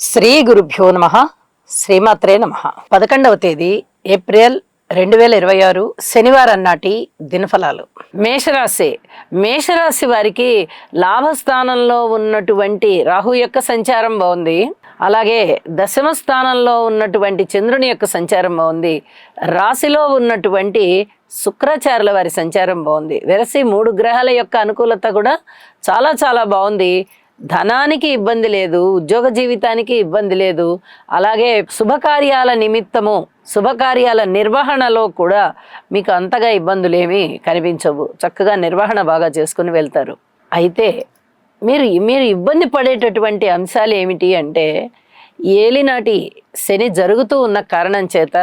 శ్రీ గురుభ్యో నమ. శ్రీమాత్రే నమ. 11వ తేదీ ఏప్రిల్ 2026 శనివారం నాటి దినఫలాలు. మేషరాశి వారికి లాభస్థానంలో ఉన్నటువంటి రాహు యొక్క సంచారం బాగుంది. అలాగే దశమ స్థానంలో ఉన్నటువంటి చంద్రుని యొక్క సంచారం బాగుంది. రాశిలో ఉన్నటువంటి శుక్రాచార్యుల వారి సంచారం బాగుంది. వెరసి 3 గ్రహాల యొక్క అనుకూలత కూడా చాలా చాలా బాగుంది. ధనానికి ఇబ్బంది లేదు, ఉద్యోగ జీవితానికి ఇబ్బంది లేదు. అలాగే శుభకార్యాల నిమిత్తము శుభకార్యాల నిర్వహణలో కూడా మీకు అంతగా ఇబ్బందులు ఏమీ కనిపించవు. చక్కగా నిర్వహణ బాగా చేసుకుని వెళ్తారు. అయితే మీరు ఇబ్బంది పడేటటువంటి అంశాలు ఏమిటి అంటే, ఏలినాటి శని జరుగుతూ ఉన్న కారణం చేత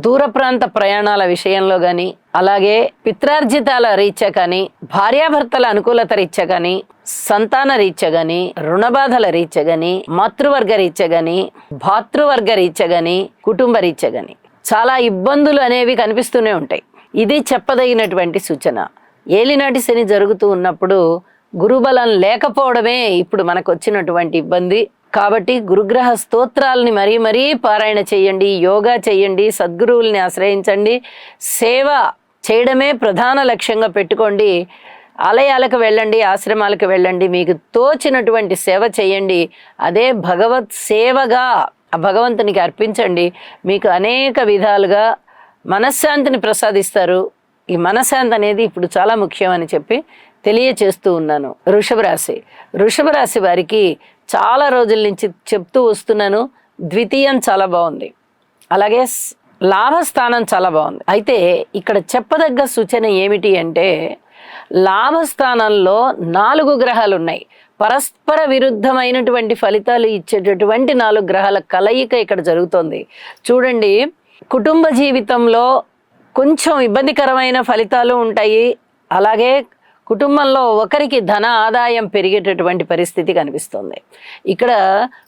దూర ప్రాంత ప్రయాణాల విషయంలో కానీ, అలాగే పిత్రార్జితాల రీత్యా కానీ, భార్యాభర్తల అనుకూలత రీత్యా కానీ, సంతాన రీత్యా కానీ, రుణబాధల రీత్యా కానీ, మాతృవర్గ రీత్యా కానీ, భాతృవర్గ రీత్యా కానీ, కుటుంబ రీత్యా కానీ చాలా ఇబ్బందులు అనేవి కనిపిస్తూనే ఉంటాయి. ఇది చెప్పదగినటువంటి సూచన. ఏలినాటి శని జరుగుతూ ఉన్నప్పుడు గురుబలం లేకపోవడమే ఇప్పుడు మనకు వచ్చినటువంటి ఇబ్బంది. కాబట్టి గురుగ్రహ స్తోత్రాలని మరీ పారాయణ చేయండి, యోగా చేయండి, సద్గురువుల్ని ఆశ్రయించండి, సేవ చేయడమే ప్రధాన లక్ష్యంగా పెట్టుకోండి. ఆలయాలకు వెళ్ళండి, ఆశ్రమాలకు వెళ్ళండి, మీకు తోచినటువంటి సేవ చేయండి. అదే భగవత్ సేవగా భగవంతునికి అర్పించండి. మీకు అనేక విధాలుగా మనశ్శాంతిని ప్రసాదిస్తారు. ఈ మనశ్శాంతి అనేది ఇప్పుడు చాలా ముఖ్యం అని చెప్పి తెలియచేస్తూ ఉన్నాను. వృషభ రాశి వారికి చాలా రోజుల నుంచి చెప్తూ వస్తున్నాను, ద్వితీయం చాలా బాగుంది, అలాగే లాభస్థానం చాలా బాగుంది. అయితే ఇక్కడ చెప్పదగ్గ సూచన ఏమిటి అంటే, లాభస్థానంలో 4 గ్రహాలు ఉన్నాయి. పరస్పర విరుద్ధమైనటువంటి ఫలితాలు ఇచ్చేటటువంటి 4 గ్రహాల కలయిక ఇక్కడ జరుగుతోంది. చూడండి, కుటుంబ జీవితంలో కొంచెం ఇబ్బందికరమైన ఫలితాలు ఉంటాయి. అలాగే కుటుంబంలో ఒకరికి ధన ఆదాయం పెరిగేటటువంటి పరిస్థితి కనిపిస్తుంది. ఇక్కడ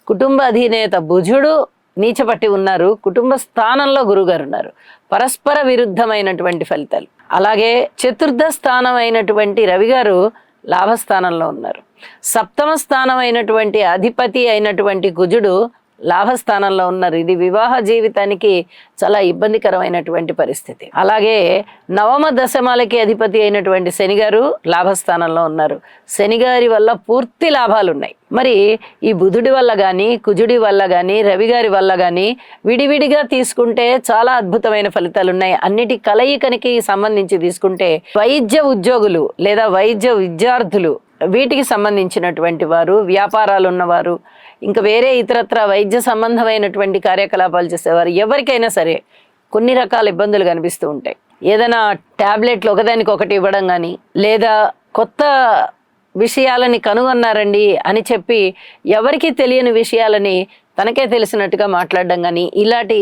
కుటుంబ అధినేత బుధుడు నీచపట్టి ఉన్నారు, కుటుంబ స్థానంలో గురుగారు ఉన్నారు. పరస్పర విరుద్ధమైనటువంటి ఫలితాలు. అలాగే చతుర్థ స్థానం అయినటువంటి రవి గారు లాభస్థానంలో ఉన్నారు. సప్తమ స్థానం అయినటువంటి అధిపతి అయినటువంటి కుజుడు లాభస్థానంలో ఉన్నారు. ఇది వివాహ జీవితానికి చాలా ఇబ్బందికరమైనటువంటి పరిస్థితి. అలాగే నవమ దశమాలకి అధిపతి అయినటువంటి శనిగారు లాభస్థానంలో ఉన్నారు. శనిగారి వల్ల పూర్తి లాభాలు ఉన్నాయి. మరి ఈ బుధుడి వల్ల కానీ, కుజుడి వల్ల కానీ, రవి గారి వల్ల కానీ విడివిడిగా తీసుకుంటే చాలా అద్భుతమైన ఫలితాలు ఉన్నాయి. అన్నిటి కలయికనికి సంబంధించి తీసుకుంటే వైద్య ఉద్యోగులు లేదా వైద్య విద్యార్థులు, వీటికి సంబంధించినటువంటి వారు, వ్యాపారాలు ఉన్నవారు, ఇంకా వేరే ఇతరత్ర వైద్య సంబంధమైనటువంటి కార్యకలాపాలు చేసేవారు, ఎవరికైనా సరే కొన్ని రకాల ఇబ్బందులు కనిపిస్తూ ఉంటాయి. ఏదైనా ట్యాబ్లెట్లు ఒకదానికొకటి ఇవ్వడం కానీ, లేదా కొత్త విషయాలని కనుగొన్నారండి అని చెప్పి ఎవరికీ తెలియని విషయాలని తనకే తెలిసినట్టుగా మాట్లాడడం కానీ, ఇలాంటి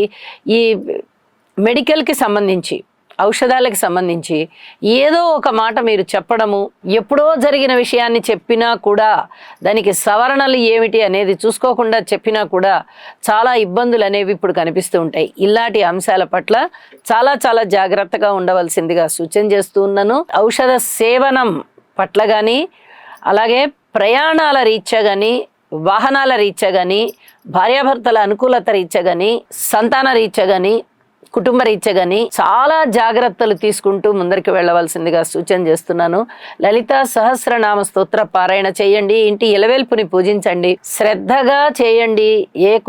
ఈ మెడికల్కి సంబంధించి, ఔషధాలకు సంబంధించి ఏదో ఒక మాట మీరు చెప్పడము, ఎప్పుడో జరిగిన విషయాన్ని చెప్పినా కూడా దానికి సవరణలు ఏమిటి అనేది చూసుకోకుండా చెప్పినా కూడా చాలా ఇబ్బందులు అనేవి ఇప్పుడు కనిపిస్తూ ఉంటాయి. ఇలాంటి అంశాల పట్ల చాలా చాలా జాగ్రత్తగా ఉండవలసిందిగా సూచన చేస్తూ ఉన్నాను. ఔషధ సేవనం పట్ల కానీ, అలాగే ప్రయాణాల రీత్యా కానీ, వాహనాల రీత్యా కానీ, భార్యాభర్తల అనుకూలత రీత్యా కానీ, సంతాన రీత్యా కానీ, కుటుంబ రీత్యా కానీ చాలా జాగ్రత్తలు తీసుకుంటూ ముందరికి వెళ్ళవలసిందిగా సూచన చేస్తున్నాను. లలితా సహస్రనామ స్తోత్ర పారాయణ చేయండి. ఇంటి ఇలవేల్పుని పూజించండి, శ్రద్ధగా చేయండి.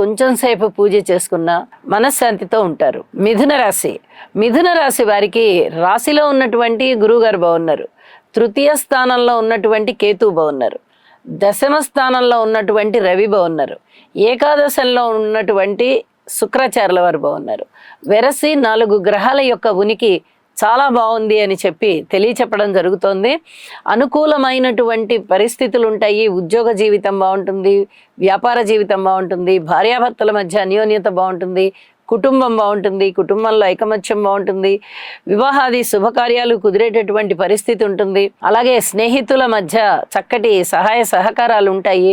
కొంచెం సేపు పూజ చేసుకున్నా మనశ్శాంతితో ఉంటారు. మిథున రాశి వారికి రాశిలో ఉన్నటువంటి గురువుగారు బాగున్నారు. తృతీయ స్థానంలో ఉన్నటువంటి కేతువు బాగున్నారు. దశమ స్థానంలో ఉన్నటువంటి రవి బాగున్నారు. ఏకాదశంలో ఉన్నటువంటి శుక్రాచార్యుల వారు బాగున్నారు. వెరసి 4 గ్రహాల యొక్క ఉనికి చాలా బాగుంది అని చెప్పి తెలియచెప్పడం జరుగుతోంది. అనుకూలమైనటువంటి పరిస్థితులు ఉంటాయి. ఉద్యోగ జీవితం బాగుంటుంది, వ్యాపార జీవితం బాగుంటుంది, భార్యాభర్తల మధ్య అన్యోన్యత బాగుంటుంది, కుటుంబం బాగుంటుంది, కుటుంబంలో ఐకమత్యం బాగుంటుంది, వివాహాది శుభకార్యాలు కుదిరేటటువంటి పరిస్థితి ఉంటుంది. అలాగే స్నేహితుల మధ్య చక్కటి సహాయ సహకారాలు ఉంటాయి,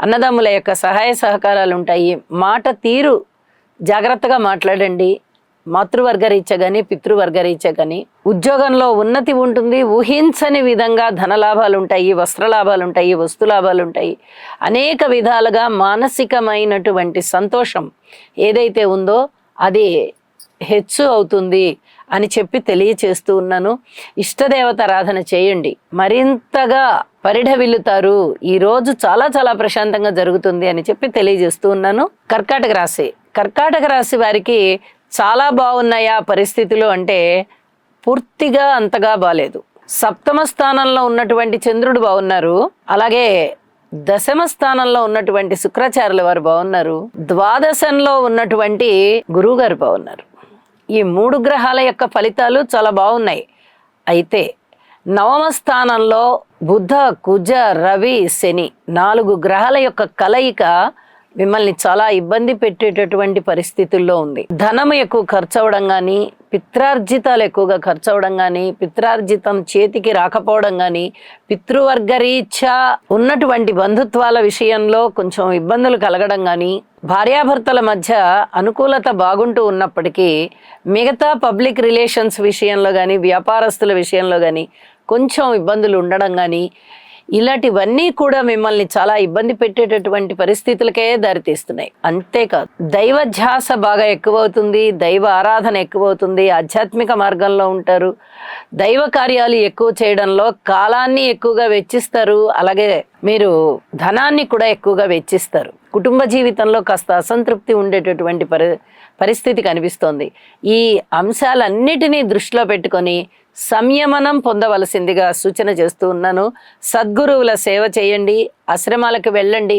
అన్నదమ్ముల యొక్క సహాయ సహకారాలు ఉంటాయి. మాట తీరు జాగ్రత్తగా మాట్లాడండి. మాతృవర్గ రీత్యా కానీ పితృవర్గ రీత్యా కానీ ఉద్యోగంలో ఉన్నతి ఉంటుంది. ఊహించని విధంగా ధనలాభాలు ఉంటాయి, వస్త్రలాభాలు ఉంటాయి, వస్తులాభాలు ఉంటాయి. అనేక విధాలుగా మానసికమైనటువంటి సంతోషం ఏదైతే ఉందో అది హెచ్చు అవుతుంది అని చెప్పి తెలియచేస్తూ ఉన్నాను. ఇష్టదేవత ఆరాధన చేయండి, మరింతగా పరిఢవిల్లుతారు. ఈరోజు చాలా చాలా ప్రశాంతంగా జరుగుతుంది అని చెప్పి తెలియజేస్తూ ఉన్నాను. కర్కాటక రాశి, కర్కాటక రాశి వారికి చాలా బాగున్నాయా పరిస్థితులు అంటే పూర్తిగా అంతగా బాలేదు. సప్తమ స్థానంలో ఉన్నటువంటి చంద్రుడు బాగున్నారు, అలాగే దశమ స్థానంలో ఉన్నటువంటి శుక్రాచార్యుల వారు బాగున్నారు, ద్వాదశంలో ఉన్నటువంటి గురువు గారు బాగున్నారు. ఈ 3 గ్రహాల యొక్క ఫలితాలు చాలా బాగున్నాయి. అయితే నవమ స్థానంలో బుధ, కుజ, రవి, శని 4 గ్రహాల యొక్క కలయిక మిమ్మల్ని చాలా ఇబ్బంది పెట్టేటటువంటి పరిస్థితుల్లో ఉంది. ధనం ఎక్కువ ఖర్చు అవడం కానీ, పిత్రార్జితాలు ఎక్కువగా ఖర్చు అవడం కానీ, పిత్రార్జితం చేతికి రాకపోవడం కానీ, పితృవర్గరీత్యా ఉన్నటువంటి బంధుత్వాల విషయంలో కొంచెం ఇబ్బందులు కలగడం కానీ, భార్యాభర్తల మధ్య అనుకూలత బాగుంటూ ఉన్నప్పటికీ మిగతా పబ్లిక్ రిలేషన్స్ విషయంలో కానీ, వ్యాపారస్తుల విషయంలో కానీ కొంచెం ఇబ్బందులు ఉండడం కానీ, ఇలాంటివన్నీ కూడా మిమ్మల్ని చాలా ఇబ్బంది పెట్టేటటువంటి పరిస్థితులకే దారితీస్తున్నాయి. అంతేకాదు దైవ ధ్యాస బాగా ఎక్కువవుతుంది, దైవ ఆరాధన ఎక్కువవుతుంది, ఆధ్యాత్మిక మార్గంలో ఉంటారు, దైవ కార్యాలు ఎక్కువ చేయడంలో కాలాన్ని ఎక్కువగా వెచ్చిస్తారు, అలాగే మీరు ధనాన్ని కూడా ఎక్కువగా వెచ్చిస్తారు. కుటుంబ జీవితంలో కాస్త అసంతృప్తి ఉండేటటువంటి పరిస్థితి కనిపిస్తోంది. ఈ అంశాలన్నిటినీ దృష్టిలో పెట్టుకొని సంయమనం పొందవలసిందిగా సూచన చేస్తూ ఉన్నాను. సద్గురువుల సేవ చేయండి, ఆశ్రమాలకు వెళ్ళండి,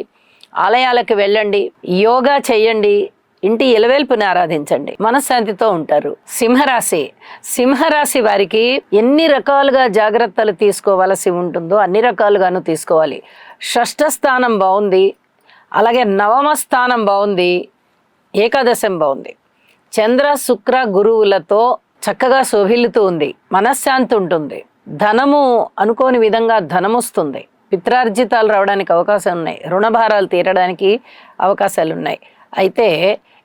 ఆలయాలకు వెళ్ళండి, యోగా చేయండి, ఇంటి ఇలవేల్పుని ఆరాధించండి, మనశ్శాంతితో ఉంటారు. సింహరాశి, సింహరాశి వారికి ఎన్ని రకాలుగా జాగ్రత్తలు తీసుకోవాల్సి ఉంటుందో అన్ని రకాలుగాను తీసుకోవాలి. షష్ఠ స్థానం బాగుంది, అలాగే నవమ స్థానం బాగుంది, ఏకాదశం బాగుంది. చంద్ర శుక్ర గురువులతో చక్కగా శోభిల్లుతూ ఉంది, మనశ్శాంతి ఉంటుంది, ధనము అనుకోని విధంగా ధనం వస్తుంది, పిత్రార్జితాలు రావడానికి అవకాశం ఉన్నాయి, రుణభారాలు తీరడానికి అవకాశాలు ఉన్నాయి. అయితే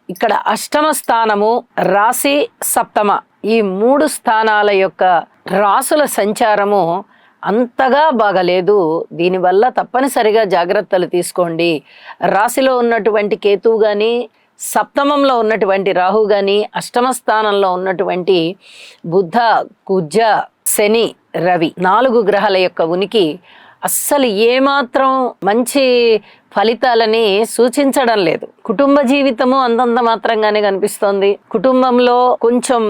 ఇక్కడ అష్టమ స్థానము, రాశి, సప్తమ ఈ 3 స్థానాల యొక్క రాసుల సంచారము అంతగా బాగలేదు. దీనివల్ల తప్పనిసరిగా జాగ్రత్తలు తీసుకోండి. రాశిలో ఉన్నటువంటి కేతువు కానీ, సప్తమంలో ఉన్నటువంటి రాహు కానీ, అష్టమ స్థానంలో ఉన్నటువంటి బుధ, కుజ, శని, రవి 4 గ్రహాల యొక్క ఉనికి అస్సలు ఏమాత్రం మంచి ఫలితాలని సూచించడం లేదు. కుటుంబ జీవితము అంతంత మాత్రంగానే కనిపిస్తోంది. కుటుంబంలో కొంచెం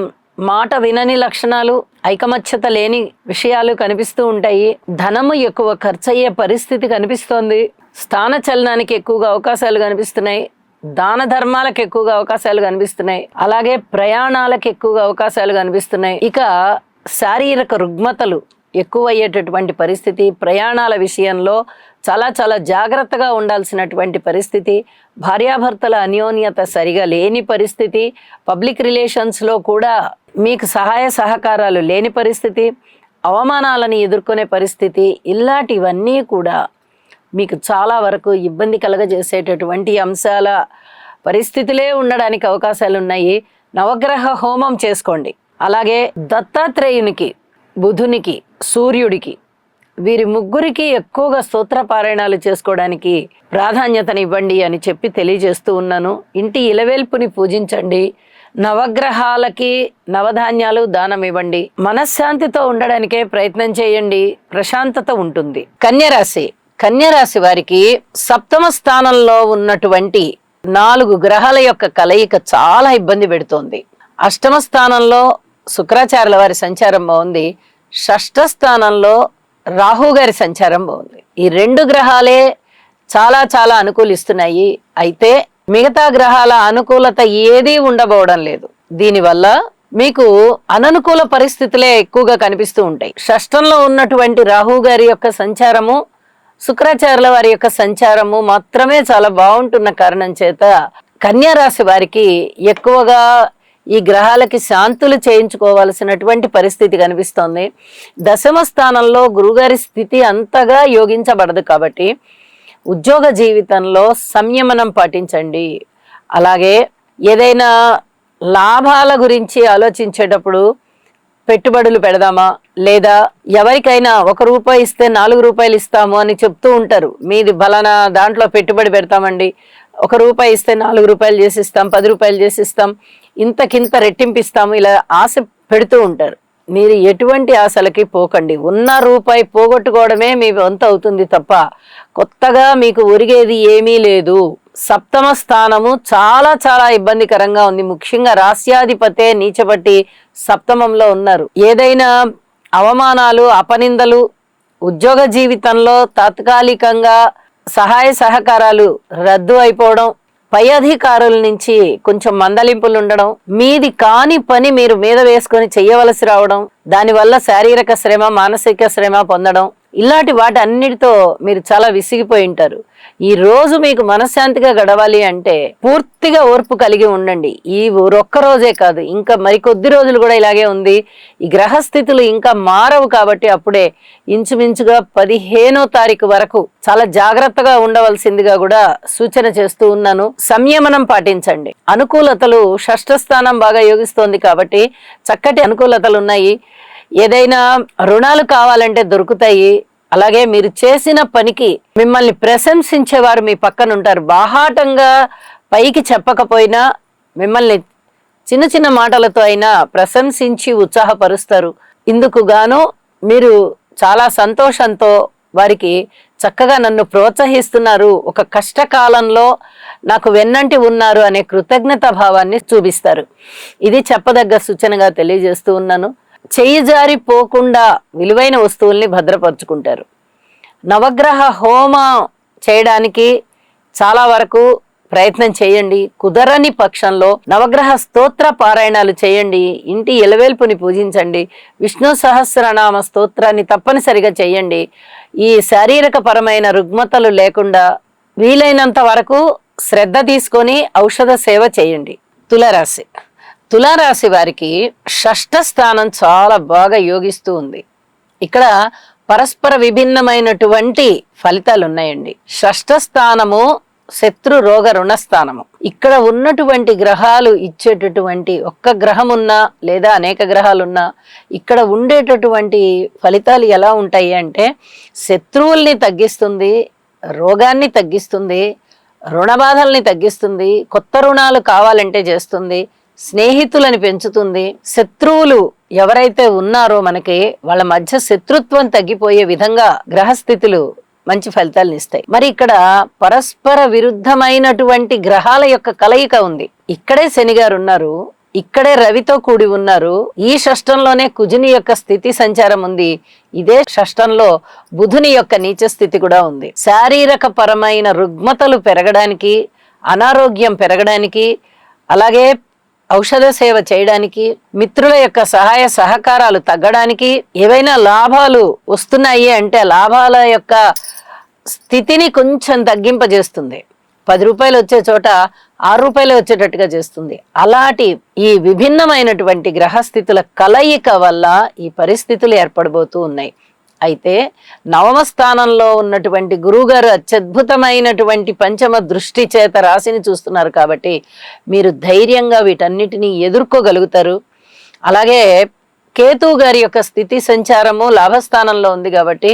మాట వినని లక్షణాలు, ఐకమత్యత లేని విషయాలు కనిపిస్తూ ఉంటాయి. ధనము ఎక్కువ ఖర్చయ్యే పరిస్థితి కనిపిస్తోంది. స్థాన చలనానికి ఎక్కువగా అవకాశాలు కనిపిస్తున్నాయి. దాన ధర్మాలకు ఎక్కువగా అవకాశాలు కనిపిస్తున్నాయి. అలాగే ప్రయాణాలకు ఎక్కువగా అవకాశాలు కనిపిస్తున్నాయి. ఇక శారీరక రుగ్మతలు ఎక్కువయ్యేటటువంటి పరిస్థితి, ప్రయాణాల విషయంలో చాలా చాలా జాగ్రత్తగా ఉండాల్సినటువంటి పరిస్థితి, భార్యాభర్తల అన్యోన్యత సరిగా లేని పరిస్థితి, పబ్లిక్ రిలేషన్స్లో కూడా మీకు సహాయ సహకారాలు లేని పరిస్థితి, అవమానాలను ఎదుర్కొనే పరిస్థితి, ఇలాంటివన్నీ కూడా మీకు చాలా వరకు ఇబ్బంది కలగజేసేటటువంటి అంశాల పరిస్థితులే ఉండడానికి అవకాశాలు ఉన్నాయి. నవగ్రహ హోమం చేసుకోండి. అలాగే దత్తాత్రేయునికి, బుధునికి, సూర్యుడికి వీరి ముగ్గురికి ఎక్కువగా స్తోత్ర పారాయణాలు చేసుకోవడానికి ప్రాధాన్యతనివ్వండి అని చెప్పి తెలియజేస్తూ ఉన్నాను. ఇంటి ఇలవేల్పుని పూజించండి, నవగ్రహాలకి నవధాన్యాలు దానం ఇవ్వండి, మనశ్శాంతితో ఉండడానికే ప్రయత్నం చేయండి, ప్రశాంతత ఉంటుంది. కన్యరాశి, కన్యరాశి వారికి సప్తమ స్థానంలో ఉన్నటువంటి 4 గ్రహాల యొక్క కలయిక చాలా ఇబ్బంది పెడుతోంది. అష్టమ స్థానంలో శుక్రాచార్యుల వారి సంచారం బాగుంది, షష్ఠ స్థానంలో రాహు గారి సంచారం బాగుంది. ఈ 2 గ్రహాలే చాలా చాలా అనుకూలిస్తున్నాయి. అయితే మిగతా గ్రహాల అనుకూలత ఏదీ ఉండబోవడం లేదు. దీనివల్ల మీకు అననుకూల పరిస్థితులే ఎక్కువగా కనిపిస్తూ ఉంటాయి. షష్ఠంలో ఉన్నటువంటి రాహు గారి యొక్క సంచారము, శుక్రాచార్యుల వారి యొక్క సంచారము మాత్రమే చాలా బాగుంటున్న కారణం చేత కన్యా రాశి వారికి ఎక్కువగా ఈ గ్రహాలకి శాంతులు చేయించుకోవాల్సినటువంటి పరిస్థితి కనిపిస్తోంది. దశమ స్థానంలో గురుగారి స్థితి అంతగా యోగించబడదు కాబట్టి ఉద్యోగ జీవితంలో సంయమనం పాటించండి. అలాగే ఏదైనా లాభాల గురించి ఆలోచించేటప్పుడు పెట్టుబడులు పెడదామా, లేదా ఎవరికైనా 1 రూపాయి ఇస్తే 4 రూపాయలు ఇస్తాము అని చెప్తూ ఉంటారు. మీది బలానా దాంట్లో పెట్టుబడి పెడతామండి, 1 రూపాయి ఇస్తే 4 రూపాయలు చేసిస్తాం, 10 రూపాయలు చేసిస్తాం, ఇంతకింత రెట్టింపిస్తాము, ఇలా ఆశ పెడుతూ ఉంటారు. మీరు ఎటువంటి ఆశలకి పోకండి. ఉన్న రూపాయి పోగొట్టుకోవడమే మీ వంతు అవుతుంది తప్ప కొత్తగా మీకు ఒరిగేది ఏమీ లేదు. సప్తమ స్థానము చాలా చాలా ఇబ్బందికరంగా ఉంది. ముఖ్యంగా రాస్యాధిపతే నీచబట్టి సప్తమంలో ఉన్నారు. ఏదైనా అవమానాలు, అపనిందలు, ఉద్యోగ జీవితంలో తాత్కాలికంగా సహాయ సహకారాలు రద్దు అయిపోవడం, పై అధికారుల నుంచి కొంచెం మందలింపులు ఉండడం, మీది కాని పని మీరు మీద వేసుకొని చెయ్యవలసి రావడం, దానివల్ల శారీరక శ్రమ, మానసిక శ్రమ పొందడం, ఇలాంటి వాటి అన్నిటితో మీరు చాలా విసిగిపోయి ఉంటారు. ఈ రోజు మీకు మనశ్శాంతిగా గడవాలి అంటే పూర్తిగా ఓర్పు కలిగి ఉండండి. ఈ ఒక్క రోజే కాదు, ఇంకా మరికొద్ది రోజులు కూడా ఇలాగే ఉంది. ఈ గ్రహస్థితులు ఇంకా మారవు కాబట్టి అప్పుడే ఇంచుమించుగా 15వ తారీఖు వరకు చాలా జాగ్రత్తగా ఉండవలసిందిగా కూడా సూచన చేస్తూ ఉన్నాను. సంయమనం పాటించండి. అనుకూలతలు, షష్ఠ స్థానం బాగా యోగిస్తోంది కాబట్టి చక్కటి అనుకూలతలు ఉన్నాయి. ఏదైనా రుణాలు కావాలంటే దొరుకుతాయి. అలాగే మీరు చేసిన పనికి మిమ్మల్ని ప్రశంసించేవారు మీ పక్కన ఉంటారు. బాహాటంగా పైకి చెప్పకపోయినా మిమ్మల్ని చిన్న చిన్న మాటలతో అయినా ప్రశంసించి ఉత్సాహపరుస్తారు. ఇందుకు గాను మీరు చాలా సంతోషంతో వారికి చక్కగా నన్ను ప్రోత్సహిస్తున్నారు, ఒక కష్టకాలంలో నాకు వెన్నంటి ఉన్నారు అనే కృతజ్ఞత భావాన్ని చూపిస్తారు. ఇది చెప్పదగ్గ సూచనగా తెలియజేస్తూ ఉన్నాను. చెయ్యి జారిపోకుండా విలువైన వస్తువుల్ని భద్రపరుచుకుంటారు. నవగ్రహ హోమం చేయడానికి చాలా వరకు ప్రయత్నం చేయండి. కుదరని పక్షంలో నవగ్రహ స్తోత్ర పారాయణాలు చేయండి. ఇంటి ఎలవేల్పుని పూజించండి. విష్ణు సహస్రనామ స్తోత్రాన్ని తప్పనిసరిగా చేయండి. ఈ శారీరక పరమైన రుగ్మతలు లేకుండా వీలైనంత వరకు శ్రద్ధ తీసుకొని ఔషధ సేవ చేయండి. తులారాశి. తులారాశి వారికి షష్ఠ స్థానం చాలా బాగా యోగిస్తూ ఉంది. ఇక్కడ పరస్పర విభిన్నమైనటువంటి ఫలితాలు ఉన్నాయండి. షష్ఠ స్థానము శత్రు రోగ రుణస్థానము. ఇక్కడ ఉన్నటువంటి గ్రహాలు ఇచ్చేటటువంటి ఒక్క గ్రహం ఉన్నా లేదా అనేక గ్రహాలున్నా ఇక్కడ ఉండేటటువంటి ఫలితాలు ఎలా ఉంటాయి అంటే శత్రువుల్ని తగ్గిస్తుంది, రోగాన్ని తగ్గిస్తుంది, రుణబాధల్ని తగ్గిస్తుంది, కొత్త రుణాలు కావాలంటే చేస్తుంది, స్నేహితులని పెంచుతుంది. శత్రువులు ఎవరైతే ఉన్నారో మనకి వాళ్ళ మధ్య శత్రుత్వం తగ్గిపోయే విధంగా గ్రహస్థితులు మంచి ఫలితాలను ఇస్తాయి. మరి ఇక్కడ పరస్పర విరుద్ధమైనటువంటి గ్రహాల యొక్క కలయిక ఉంది. ఇక్కడే శని గారు ఉన్నారు, ఇక్కడే రవితో కూడి ఉన్నారు. ఈ షష్టంలోనే కుజుని యొక్క స్థితి సంచారం ఉంది. ఇదే షష్టంలో బుధుని యొక్క నీచ స్థితి కూడా ఉంది. శారీరక పరమైన రుగ్మతలు పెరగడానికి, అనారోగ్యం పెరగడానికి, అలాగే ఔషధ సేవ చేయడానికి, మిత్రుల యొక్క సహాయ సహకారాలు తగ్గడానికి, ఏవైనా లాభాలు వస్తున్నాయి అంటే లాభాల యొక్క స్థితిని కొంచెం తగ్గింపజేస్తుంది. 10 రూపాయలు వచ్చే చోట 6 రూపాయలు వచ్చేటట్టుగా చేస్తుంది. అలాంటి ఈ విభిన్నమైనటువంటి గ్రహస్థితుల కలయిక వల్ల ఈ పరిస్థితులు ఏర్పడబోతూ ఉన్నాయి. అయితే నవమ స్థానంలో ఉన్నటువంటి గురువుగారు అత్యద్భుతమైనటువంటి పంచమ దృష్టి చేత రాశిని చూస్తున్నారు కాబట్టి మీరు ధైర్యంగా వీటన్నిటినీ ఎదుర్కోగలుగుతారు. అలాగే కేతువు గారి యొక్క స్థితి సంచారము లాభస్థానంలో ఉంది కాబట్టి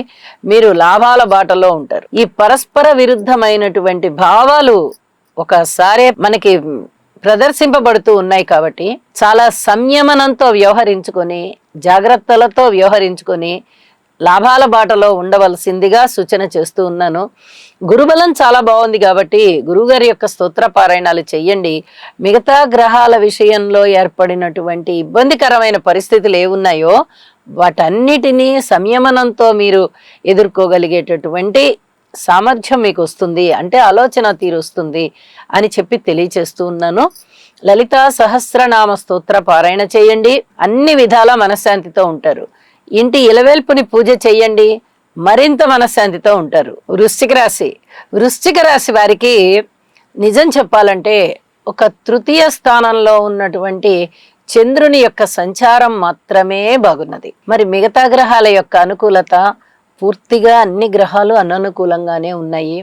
మీరు లాభాల బాటలో ఉంటారు. ఈ పరస్పర విరుద్ధమైనటువంటి భావాలు ఒకసారి మనకి ప్రదర్శింపబడుతూ ఉన్నాయి కాబట్టి చాలా సంయమనంతో వ్యవహరించుకొని, జాగ్రత్తలతో వ్యవహరించుకొని లాభాల బాటలో ఉండవలసిందిగా సూచన చేస్తూ ఉన్నాను. గురుబలం చాలా బాగుంది కాబట్టి గురువుగారి యొక్క స్తోత్ర పారాయణాలు చెయ్యండి. మిగతా గ్రహాల విషయంలో ఏర్పడినటువంటి ఇబ్బందికరమైన పరిస్థితులు ఏమున్నాయో వాటన్నిటినీ సంయమనంతో మీరు ఎదుర్కోగలిగేటటువంటి సామర్థ్యం మీకు వస్తుంది, అంటే ఆలోచన తీరు వస్తుంది అని చెప్పి తెలియచేస్తూ ఉన్నాను. లలితా సహస్రనామ స్తోత్ర పారాయణ చేయండి. అన్ని విధాల మనశ్శాంతితో ఉంటారు. ఇంటి ఇలవేల్పుని పూజ చెయ్యండి, మరింత మనశ్శాంతితో ఉంటారు. వృశ్చిక రాశి. వృశ్చిక రాశి వారికి నిజం చెప్పాలంటే ఒక తృతీయ స్థానంలో ఉన్నటువంటి చంద్రుని యొక్క సంచారం మాత్రమే బాగున్నది. మరి మిగతా గ్రహాల యొక్క అనుకూలత పూర్తిగా అన్ని గ్రహాలు అననుకూలంగానే ఉన్నాయి.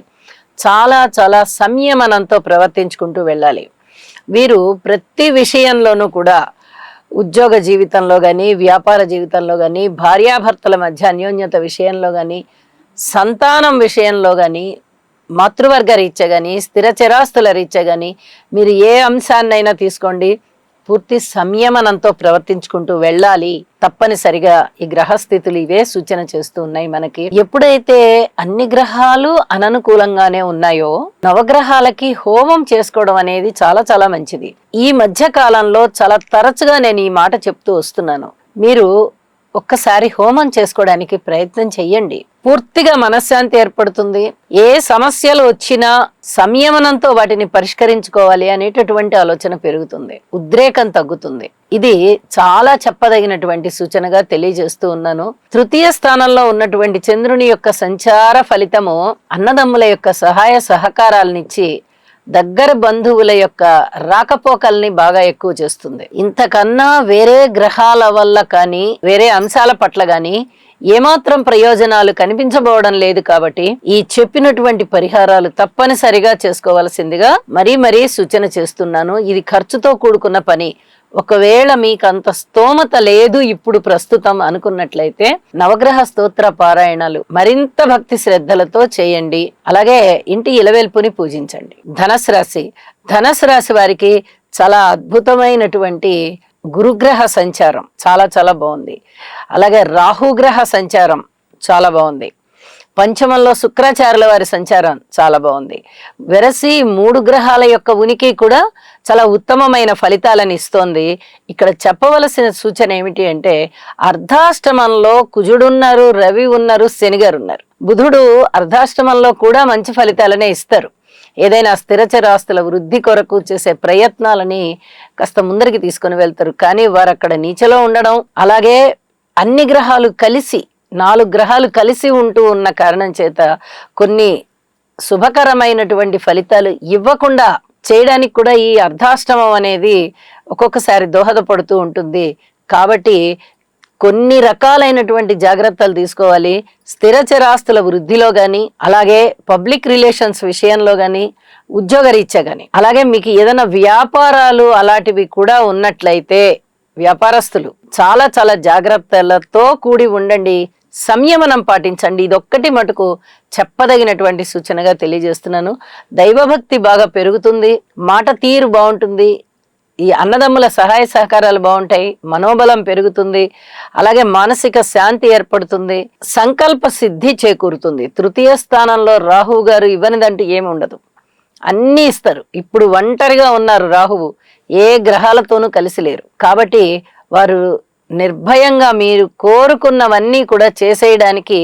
చాలా చాలా సంయమనంతో ప్రవర్తించుకుంటూ వెళ్ళాలి. వీరు ప్రతి విషయంలోనూ కూడా ఉద్యోగ జీవితంలో కానీ, వ్యాపార జీవితంలో కానీ, భార్యాభర్తల మధ్య అన్యోన్యత విషయంలో కానీ, సంతానం విషయంలో కానీ, మాతృవర్గ రీత్యా కానీ, స్థిర చిరాస్తుల రీత్యా కానీ, మీరు ఏ అంశాన్నైనా తీసుకోండి, పూర్తి సంయమనంతో ప్రవర్తించుకుంటూ వెళ్ళాలి. తప్పనిసరిగా ఈ గ్రహస్థితులు ఇవే సూచన చేస్తూ ఉన్నాయి మనకి. ఎప్పుడైతే అన్ని గ్రహాలు అననుకూలంగానే ఉన్నాయో నవగ్రహాలకి హోమం చేసుకోవడం అనేది చాలా చాలా మంచిది. ఈ మధ్య కాలంలో చాలా తరచుగా నేను ఈ మాట చెప్తూ వస్తున్నాను. మీరు ఒక్కసారి హోమం చేసుకోవడానికి ప్రయత్నం చెయ్యండి. పూర్తిగా మనశ్శాంతి ఏర్పడుతుంది. ఏ సమస్యలు వచ్చినా సంయమనంతో వాటిని పరిష్కరించుకోవాలి అనేటటువంటి ఆలోచన పెరుగుతుంది, ఉద్రేకం తగ్గుతుంది. ఇది చాలా చెప్పదగినటువంటి సూచనగా తెలియజేస్తూ ఉన్నాను. తృతీయ స్థానంలో ఉన్నటువంటి చంద్రుని యొక్క సంచార ఫలితము అన్నదమ్ముల యొక్క సహాయ సహకారాలనిచ్చి దగ్గర బంధువుల యొక్క రాకపోకల్ని బాగా ఎక్కువ చేస్తుంది. ఇంతకన్నా వేరే గ్రహాల వల్ల కానీ, వేరే అంశాల పట్ల కానీ ఏమాత్రం ప్రయోజనాలు కనిపించబోవడం లేదు. కాబట్టి ఈ చెప్పినటువంటి పరిహారాలు తప్పనిసరిగా చేసుకోవాల్సిందిగా మరీ సూచన చేస్తున్నాను. ఇది ఖర్చుతో కూడుకున్న పని. ఒకవేళ మీకు అంత స్తోమత లేదు ఇప్పుడు ప్రస్తుతం అనుకున్నట్లయితే నవగ్రహ స్తోత్ర పారాయణాలు మరింత భక్తి శ్రద్ధలతో చేయండి. అలాగే ఇంటి ఇలవేల్పుని పూజించండి. ధనస్సు రాశి వారికి చాలా అద్భుతమైనటువంటి గురుగ్రహ సంచారం చాలా చాలా బాగుంది. అలాగే రాహుగ్రహ సంచారం చాలా బాగుంది. పంచమంలో శుక్రాచార్యుల వారి సంచారం చాలా బాగుంది. వెరసి 3 గ్రహాల యొక్క ఉనికి కూడా చాలా ఉత్తమమైన ఫలితాలను ఇస్తోంది. ఇక్కడ చెప్పవలసిన సూచన ఏమిటి అంటే, అర్ధాష్టమంలో కుజుడున్నారు, రవి ఉన్నారు, శనిగారు ఉన్నారు. బుధుడు అర్ధాష్టమంలో కూడా మంచి ఫలితాలనే ఇస్తారు. ఏదైనా స్థిరచరాస్తుల వృద్ధి కొరకు చేసే ప్రయత్నాలని కాస్త ముందరికి తీసుకుని వెళ్తారు. కానీ వారు అక్కడ నీచలో ఉండడం, అలాగే అన్ని గ్రహాలు కలిసి 4 గ్రహాలు కలిసి ఉంటూ ఉన్న కారణం చేత కొన్ని శుభకరమైనటువంటి ఫలితాలు ఇవ్వకుండా చేయడానికి కూడా ఈ అర్ధాష్టమం అనేది ఒక్కొక్కసారి దోహదపడుతూ ఉంటుంది. కాబట్టి కొన్ని రకాలైనటువంటి జాగ్రత్తలు తీసుకోవాలి. స్థిరచరాస్తుల వృద్ధిలో కానీ, అలాగే పబ్లిక్ రిలేషన్స్ విషయంలో కానీ, ఉద్యోగరీత్యా కానీ, అలాగే మీకు ఏదైనా వ్యాపారాలు అలాంటివి కూడా ఉన్నట్లయితే వ్యాపారస్తులు చాలా చాలా జాగ్రత్తలతో కూడి ఉండండి, సంయమనం పాటించండి. ఇదొక్కటి మటుకు చెప్పదగినటువంటి సూచనగా తెలియజేస్తున్నాను. దైవభక్తి బాగా పెరుగుతుంది, మాట తీరు బాగుంటుంది, ఈ అన్నదమ్ముల సహాయ సహకారాలు బాగుంటాయి, మనోబలం పెరుగుతుంది, అలాగే మానసిక శాంతి ఏర్పడుతుంది, సంకల్ప సిద్ధి చేకూరుతుంది. తృతీయ స్థానంలో రాహువు గారు ఇవ్వనిదంటూ ఏమి ఉండదు, అన్నీ ఇస్తారు. ఇప్పుడు ఒంటరిగా ఉన్నారు రాహువు, ఏ గ్రహాలతోనూ కలిసి లేరు. కాబట్టి వారు నిర్భయంగా మీరు కోరుకున్నవన్నీ కూడా చేసేయడానికి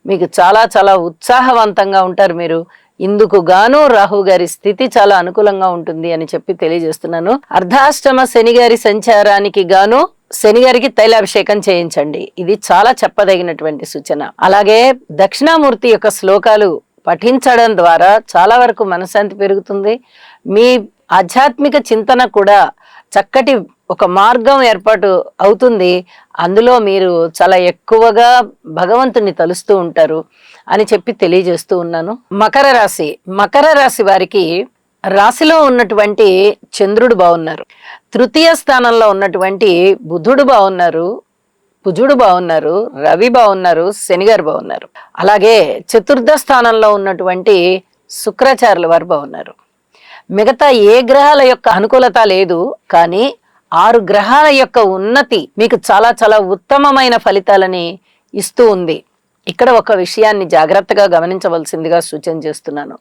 మీకు చాలా చాలా ఉత్సాహవంతంగా ఉంటారు. మీరు ఇందుకు గాను రాహు గారి స్థితి చాలా అనుకూలంగా ఉంటుంది అని చెప్పి తెలియజేస్తున్నాను. అర్ధాష్టమ శనిగారి సంచారానికి గాను శనిగారికి తైలాభిషేకం చేయించండి. ఇది చాలా చెప్పదగినటువంటి సూచన. అలాగే దక్షిణామూర్తి యొక్క శ్లోకాలు పఠించడం ద్వారా చాలా వరకు మనశ్శాంతి పెరుగుతుంది. మీ ఆధ్యాత్మిక చింతన కూడా చక్కటి ఒక మార్గం ఏర్పాటు అవుతుంది. అందులో మీరు చాలా ఎక్కువగా భగవంతుని తలుస్తూ ఉంటారు అని చెప్పి తెలియజేస్తూ ఉన్నాను. మకర రాశి వారికి రాశిలో ఉన్నటువంటి చంద్రుడు బాగున్నారు, తృతీయ స్థానంలో ఉన్నటువంటి బుధుడు బాగున్నారు, కుజుడు బాగున్నారు, రవి బాగున్నారు, శనిగారు బాగున్నారు. అలాగే చతుర్థ స్థానంలో ఉన్నటువంటి శుక్రాచార్యుల వారు బాగున్నారు. మిగతా ఏ గ్రహాల యొక్క అనుకూలత లేదు, కానీ 6 గ్రహాల యొక్క ఉన్నతి మీకు చాలా చాలా ఉత్తమమైన ఫలితాలని ఇస్తూ ఉంది. ఇక్కడ ఒక విషయాన్ని జాగ్రత్తగా గమనించవలసిందిగా సూచన చేస్తున్నాను.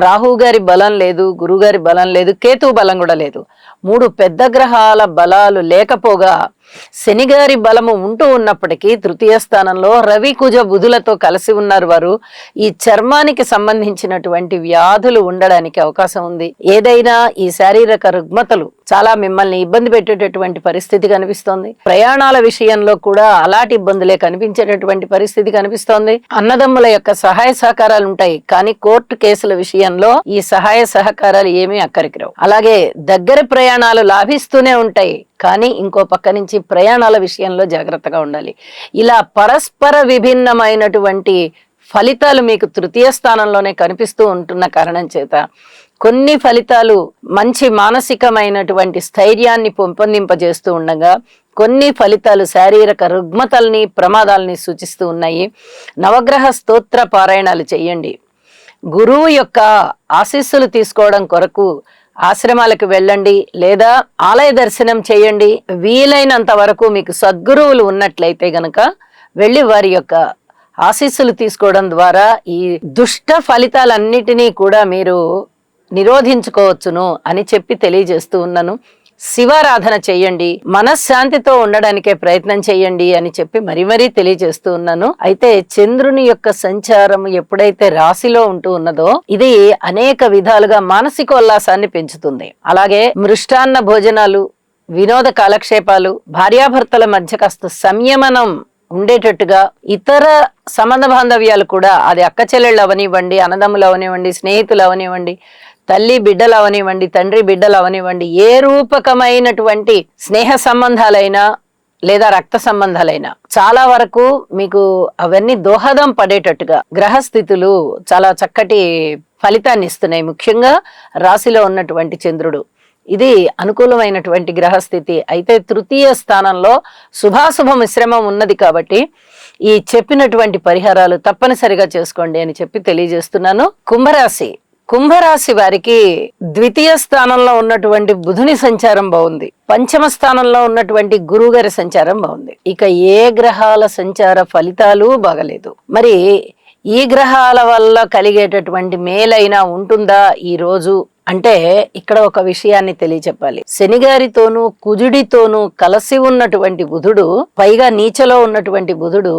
రాహు గారి బలం లేదు, గురువు గారి బలం లేదు, కేతువు బలం కూడా లేదు. 3 పెద్ద గ్రహాల బలాలు లేకపోగా శనిగారి బలము ఉంటూ ఉన్నప్పటికీ తృతీయ స్థానంలో రవి కుజ బుధులతో కలిసి ఉన్నారు. వారు ఈ చర్మానికి సంబంధించినటువంటి వ్యాధులు ఉండడానికి అవకాశం ఉంది. ఏదైనా ఈ శారీరక రుగ్మతలు చాలా మిమ్మల్ని ఇబ్బంది పెట్టేటటువంటి పరిస్థితి కనిపిస్తోంది. ప్రయాణాల విషయంలో కూడా అలాంటి ఇబ్బందులే కనిపించేటటువంటి పరిస్థితి కనిపిస్తోంది. అన్నదమ్ముల యొక్క సహాయ సహకారాలు ఉంటాయి, కానీ కోర్టు కేసుల విషయంలో ఈ సహాయ సహకారాలు ఏమీ అక్కరికి రావు. అలాగే దగ్గర ప్రయాణాలు లాభిస్తూనే ఉంటాయి, కానీ ఇంకో పక్క నుంచి ప్రయాణాల విషయంలో జాగ్రత్తగా ఉండాలి. ఇలా పరస్పర విభిన్నమైనటువంటి ఫలితాలు మీకు తృతీయ స్థానంలోనే కనిపిస్తూ ఉంటున్న కారణం చేత కొన్ని ఫలితాలు మంచి మానసికమైనటువంటి స్థైర్యాన్ని పెంపొందింపజేస్తూ ఉండగా, కొన్ని ఫలితాలు శారీరక రుగ్మతల్ని, ప్రమాదాలని సూచిస్తూ ఉన్నాయి. నవగ్రహ స్తోత్ర పారాయణాలు చేయండి. గురువు యొక్క ఆశీస్సులు తీసుకోవడం కొరకు ఆశ్రమాలకు వెళ్ళండి, లేదా ఆలయ దర్శనం చేయండి. వీలైనంత వరకు మీకు సద్గురువులు ఉన్నట్లయితే గనక వెళ్ళి వారి యొక్క ఆశీస్సులు తీసుకోవడం ద్వారా ఈ దుష్ట ఫలితాలన్నిటినీ కూడా మీరు నిరోధించుకోవచ్చును అని చెప్పి తెలియజేస్తూ ఉన్నాను. శివారాధన చెయ్యండి, మనశ్శాంతితో ఉండడానికే ప్రయత్నం చేయండి అని చెప్పి మరీ తెలియజేస్తూ ఉన్నాను. అయితే చంద్రుని యొక్క సంచారం ఎప్పుడైతే రాశిలో ఉంటూ ఉన్నదో ఇది అనేక విధాలుగా మానసికోల్లాసాన్ని పెంచుతుంది. అలాగే మృష్టాన్న భోజనాలు, వినోద కాలక్షేపాలు, భార్యాభర్తల మధ్య కాస్త సంయమనం ఉండేటట్టుగా, ఇతర సంబంధ బాంధవ్యాలు కూడా, అది అక్క చెల్లెళ్ళు అవనివ్వండి, అన్నదమ్ములు అవనివ్వండి, స్నేహితులు అవనివ్వండి, తల్లి బిడ్డలు అవనివ్వండి, తండ్రి బిడ్డలు అవనివ్వండి, ఏ రూపకమైనటువంటి స్నేహ సంబంధాలైనా లేదా రక్త సంబంధాలైనా చాలా వరకు మీకు అవన్నీ దోహదం పడేటట్టుగా గ్రహస్థితులు చాలా చక్కటి ఫలితాన్ని ఇస్తున్నాయి. ముఖ్యంగా రాశిలో ఉన్నటువంటి చంద్రుడు ఇది అనుకూలమైనటువంటి గ్రహస్థితి. అయితే తృతీయ స్థానంలో శుభాశుభ మిశ్రమం ఉన్నది కాబట్టి ఈ చెప్పినటువంటి పరిహారాలు తప్పనిసరిగా చేసుకోండి అని చెప్పి తెలియజేస్తున్నాను. కుంభరాశి వారికి ద్వితీయ స్థానంలో ఉన్నటువంటి బుధుని సంచారం బాగుంది. పంచమ స్థానంలో ఉన్నటువంటి గురువు గారి సంచారం బాగుంది. ఇక ఏ గ్రహాల సంచార ఫలితాలు బాగలేదు. మరి ఈ గ్రహాల వల్ల కలిగేటటువంటి మేలైనా ఉంటుందా ఈ రోజు అంటే ఇక్కడ ఒక విషయాన్ని తెలియచెప్పాలి. శనిగారితోనూ కుజుడితోనూ కలిసి ఉన్నటువంటి బుధుడు, పైగా నీచలో ఉన్నటువంటి బుధుడు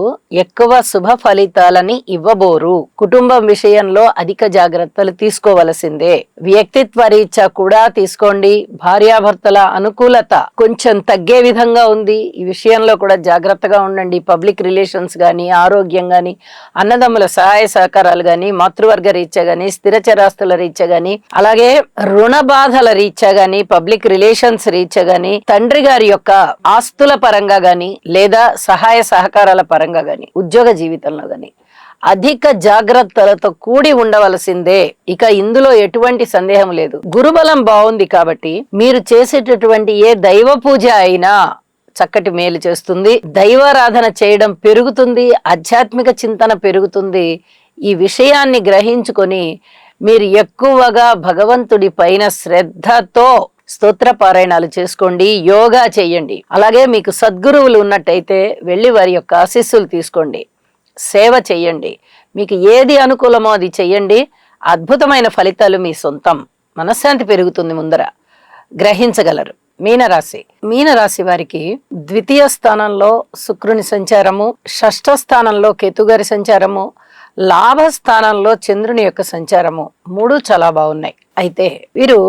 ఎక్కువ శుభ ఫలితాలని ఇవ్వబోరు. కుటుంబం విషయంలో అధిక జాగ్రత్తలు తీసుకోవలసిందే. వ్యక్తిత్వ రీత్యా కూడా తీసుకోండి. భార్యాభర్తల అనుకూలత కొంచెం తగ్గే విధంగా ఉంది. ఈ విషయంలో కూడా జాగ్రత్తగా ఉండండి. పబ్లిక్ రిలేషన్స్ గాని, ఆరోగ్యం గాని, అన్నదమ్ముల సహాయ సహకారాలు గాని, మాతృవర్గ రీత్యా గాని, స్థిరచరాస్తుల రీత్యా గాని, అలాగే రుణ బాధల రీత్యా గాని, పబ్లిక్ రిలేషన్స్ రీత్యా గాని, తండ్రి గారి యొక్క ఆస్తుల పరంగా గాని, లేదా సహాయ సహకారాల పరంగా గాని, ఉద్యోగ జీవితంలో గాని అధిక జాగ్రత్తలతో కూడి ఉండవలసిందే. ఇక ఇందులో ఎటువంటి సందేహం లేదు. గురుబలం బాగుంది కాబట్టి మీరు చేసేటటువంటి ఏ దైవ పూజ అయినా చక్కటి మేలు చేస్తుంది. దైవారాధన చేయడం పెరుగుతుంది, ఆధ్యాత్మిక చింతన పెరుగుతుంది. ఈ విషయాన్ని గ్రహించుకొని మీరు ఎక్కువగా భగవంతుడి పైన శ్రద్ధతో స్తోత్ర పారాయణాలు చేసుకోండి, యోగా చేయండి. అలాగే మీకు సద్గురువులు ఉన్నట్టయితే వెళ్ళి వారి యొక్క ఆశీస్సులు తీసుకోండి, సేవ చేయండి. మీకు ఏది అనుకూలమో అది చెయ్యండి. అద్భుతమైన ఫలితాలు మీ సొంతం. మనశ్శాంతి పెరుగుతుంది, ముందర గ్రహించగలరు. మీనరాశి వారికి ద్వితీయ స్థానంలో శుక్రుని సంచారము, షష్ఠ స్థానంలో కేతుగారి సంచారము, లాభస్థానంలో చంద్రుని యొక్క సంచారము, మూడు చాలా బాగున్నాయి. అయితే వీరు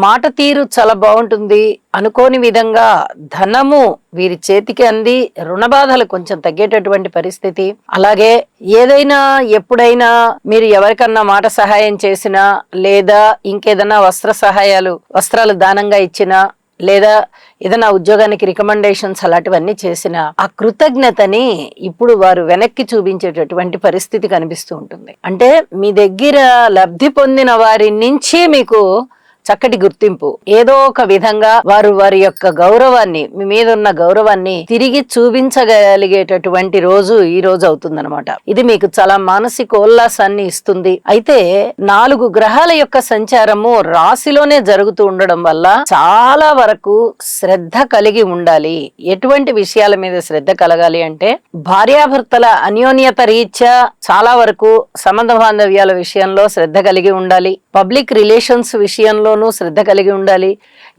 మాట తీరు చాలా బాగుంటుంది. అనుకోని విధంగా ధనము వీరి చేతికి అంది, రుణ బాధలు కొంచెం తగ్గేటటువంటి పరిస్థితి. అలాగే ఏదైనా ఎప్పుడైనా మీరు ఎవరికన్నా మాట సహాయం చేసినా, లేదా ఇంకేదైనా వస్త్రాలు దానంగా ఇచ్చినా, లేదా ఏదైనా ఉద్యోగానికి రికమెండేషన్స్ అలాంటివన్నీ చేసిన ఆ కృతజ్ఞతని ఇప్పుడు వారు వెనక్కి చూపించేటటువంటి పరిస్థితి కనిపిస్తూ ఉంటుంది. అంటే మీ దగ్గర లబ్ధి పొందిన వారి నుంచి మీకు చక్కటి గుర్తింపు, ఏదో ఒక విధంగా వారి యొక్క గౌరవాన్ని, మీ మీద ఉన్న గౌరవాన్ని తిరిగి చూపించగలిగేటటువంటి రోజు ఈ రోజు అవుతుందన్నమాట. ఇది మీకు చాలా మానసికోల్లాసాన్ని ఇస్తుంది. అయితే 4 గ్రహాల యొక్క సంచారము రాశిలోనే జరుగుతూ ఉండడం వల్ల చాలా వరకు శ్రద్ధ కలిగి ఉండాలి. ఎటువంటి విషయాల మీద శ్రద్ధ కలగాలి అంటే, భార్యాభర్తల అన్యోన్యత రీత్యా చాలా వరకు సంబంధ బాంధవ్యాల విషయంలో శ్రద్ధ కలిగి ఉండాలి. పబ్లిక్ రిలేషన్స్ విషయంలో శ్రద్ధ కలిగి ఉండాలి.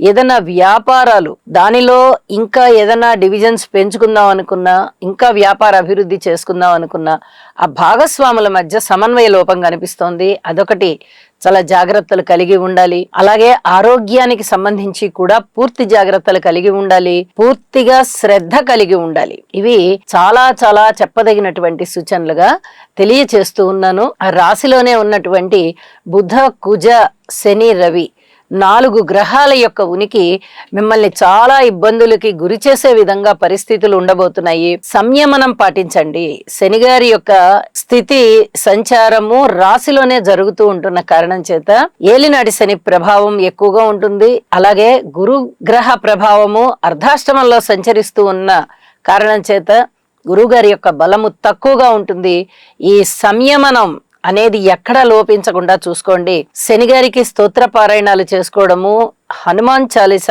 ఏదైనా వ్యాపారాలు, దానిలో ఇంకా ఏదైనా డివిజన్స్ పెంచుకుందాం అనుకున్నా, ఇంకా వ్యాపార అభివృద్ధి చేసుకుందాం అనుకున్నా, ఆ భాగస్వాముల మధ్య సమన్వయ లోపం కనిపిస్తోంది. అదొకటి చాలా జాగ్రత్తలు కలిగి ఉండాలి. అలాగే ఆరోగ్యానికి సంబంధించి కూడా పూర్తి జాగ్రత్తలు కలిగి ఉండాలి. పూర్తిగా శ్రద్ధ కలిగి ఉండాలి. ఇవి చాలా చాలా చెప్పదగినటువంటి సూచనలుగా తెలియచేస్తూ ఉన్నాను. ఆ రాశిలోనే ఉన్నటువంటి బుధ, కుజ, శని, రవి 4 గ్రహాల యొక్క ఉనికి మిమ్మల్ని చాలా ఇబ్బందులకి గురి చేసే విధంగా పరిస్థితులు ఉండబోతున్నాయి. సంయమనం పాటించండి. శని గారి యొక్క స్థితి సంచారము రాశిలోనే జరుగుతూ ఉంటున్న కారణం చేత ఏలినాటి శని ప్రభావం ఎక్కువగా ఉంటుంది. అలాగే గురు గ్రహ ప్రభావము అర్ధాష్టమంలో సంచరిస్తూ ఉన్న కారణం చేత గురుగారి యొక్క బలము తక్కువగా ఉంటుంది. ఈ సంయమనం అనేది ఎక్కడా లోపించకుండా చూసుకోండి. శనిగారికి స్తోత్ర పారాయణాలు చేసుకోవడము, హనుమాన్ చాలీస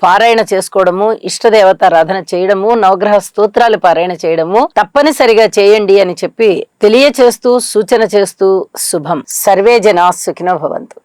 పారాయణ చేసుకోవడము, ఇష్టదేవతారాధన చేయడము, నవగ్రహ స్తోత్రాలు పారాయణ చేయడము తప్పనిసరిగా చేయండి అని చెప్పి తెలియచేస్తూ సూచన చేస్తూ శుభం. సర్వే జనా సుఖినో భవంతు.